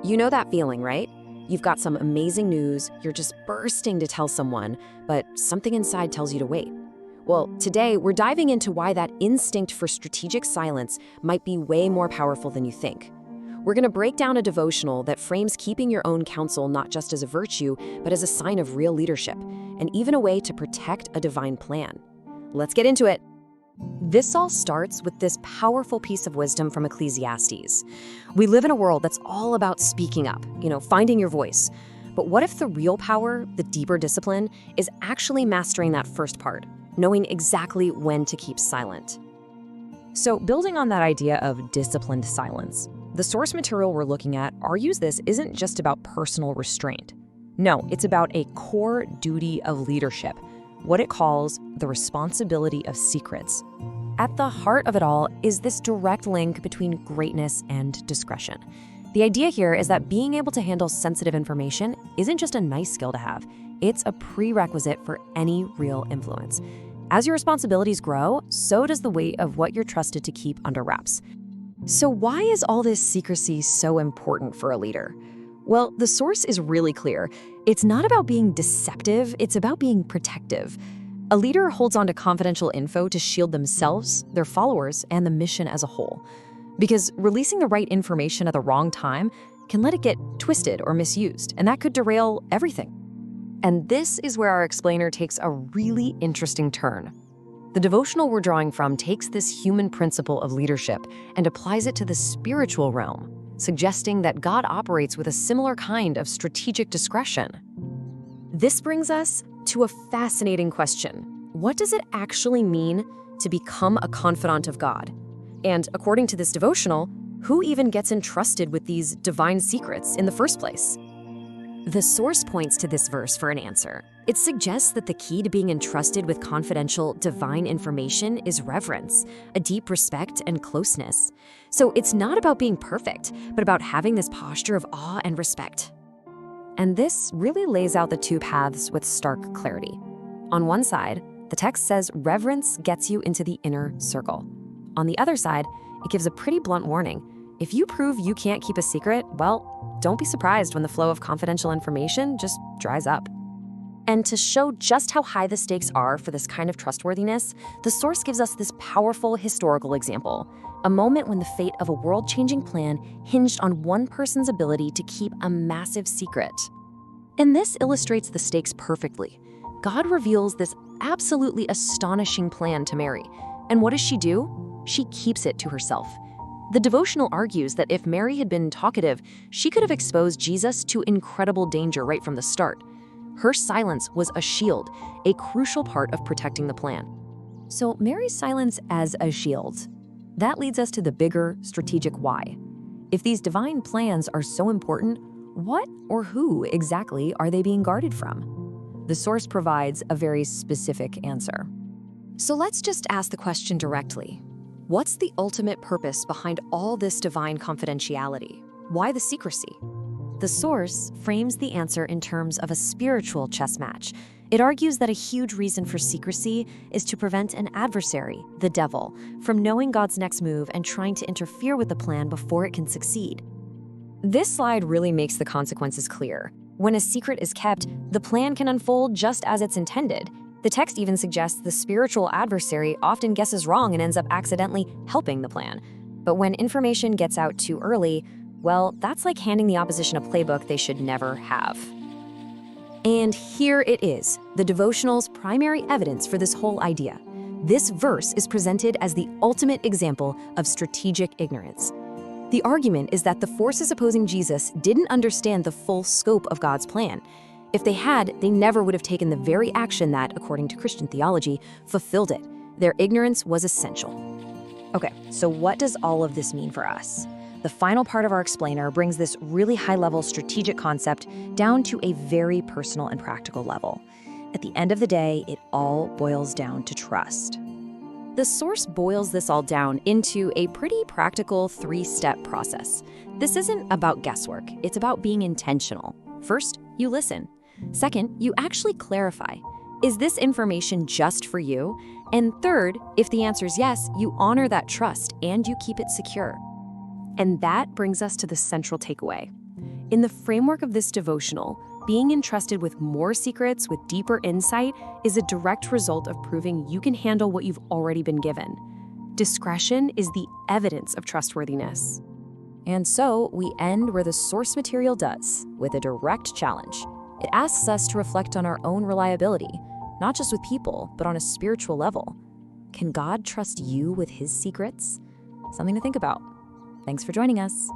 You know that feeling, right? You've got some amazing news, you're just bursting to tell someone, but something inside tells you to wait. Well, today we're diving into why that instinct for strategic silence might be way more powerful than you think. We're going to break down a devotional that frames keeping your own counsel not just as a virtue, but as a sign of real leadership, and even a way to protect a divine plan. Let's get into it. This all starts with this powerful piece of wisdom from Ecclesiastes. We live in a world that's all about speaking up, finding your voice. But what if the real power, the deeper discipline, is actually mastering that first part, knowing exactly when to keep silent? So, building on that idea of disciplined silence, the source material we're looking at argues this isn't just about personal restraint. No, it's about a core duty of leadership, what it calls the responsibility of secrets. At the heart of it all is this direct link between greatness and discretion. The idea here is that being able to handle sensitive information isn't just a nice skill to have, it's a prerequisite for any real influence. As your responsibilities grow, so does the weight of what you're trusted to keep under wraps. So why is all this secrecy so important for a leader? Well, the source is really clear. It's not about being deceptive, it's about being protective. A leader holds on to confidential info to shield themselves, their followers, and the mission as a whole. Because releasing the right information at the wrong time can let it get twisted or misused, and that could derail everything. And this is where our explainer takes a really interesting turn. The devotional we're drawing from takes this human principle of leadership and applies it to the spiritual realm, suggesting that God operates with a similar kind of strategic discretion. This brings us to a fascinating question. What does it actually mean to become a confidant of God? And according to this devotional, who even gets entrusted with these divine secrets in the first place? The source points to this verse for an answer. It suggests that the key to being entrusted with confidential, divine information is reverence, a deep respect and closeness. So it's not about being perfect, but about having this posture of awe and respect. And this really lays out the two paths with stark clarity. On one side, the text says reverence gets you into the inner circle. On the other side, it gives a pretty blunt warning. If you prove you can't keep a secret, well, don't be surprised when the flow of confidential information just dries up. And to show just how high the stakes are for this kind of trustworthiness, the source gives us this powerful historical example, a moment when the fate of a world-changing plan hinged on one person's ability to keep a massive secret. And this illustrates the stakes perfectly. God reveals this absolutely astonishing plan to Mary. And what does she do? She keeps it to herself. The devotional argues that if Mary had been talkative, she could have exposed Jesus to incredible danger right from the start. Her silence was a shield, a crucial part of protecting the plan. So Mary's silence as a shield. That leads us to the bigger strategic why. If these divine plans are so important, what or who exactly are they being guarded from? The source provides a very specific answer. So let's just ask the question directly. What's the ultimate purpose behind all this divine confidentiality? Why the secrecy? The source frames the answer in terms of a spiritual chess match. It argues that a huge reason for secrecy is to prevent an adversary, the devil, from knowing God's next move and trying to interfere with the plan before it can succeed. This slide really makes the consequences clear. When a secret is kept, the plan can unfold just as it's intended. The text even suggests the spiritual adversary often guesses wrong and ends up accidentally helping the plan. But when information gets out too early, well, that's like handing the opposition a playbook they should never have. And here it is, the devotional's primary evidence for this whole idea. This verse is presented as the ultimate example of strategic ignorance. The argument is that the forces opposing Jesus didn't understand the full scope of God's plan. If they had, they never would have taken the very action that, according to Christian theology, fulfilled it. Their ignorance was essential. Okay, so what does all of this mean for us? The final part of our explainer brings this really high-level strategic concept down to a very personal and practical level. At the end of the day, it all boils down to trust. The source boils this all down into a pretty practical 3-step process. This isn't about guesswork, it's about being intentional. First, you listen. Second, you actually clarify. Is this information just for you? And third, if the answer is yes, you honor that trust and you keep it secure. And that brings us to the central takeaway. In the framework of this devotional, being entrusted with more secrets with deeper insight is a direct result of proving you can handle what you've already been given. Discretion is the evidence of trustworthiness. And so we end where the source material does, with a direct challenge. It asks us to reflect on our own reliability, not just with people, but on a spiritual level. Can God trust you with his secrets? Something to think about. Thanks for joining us.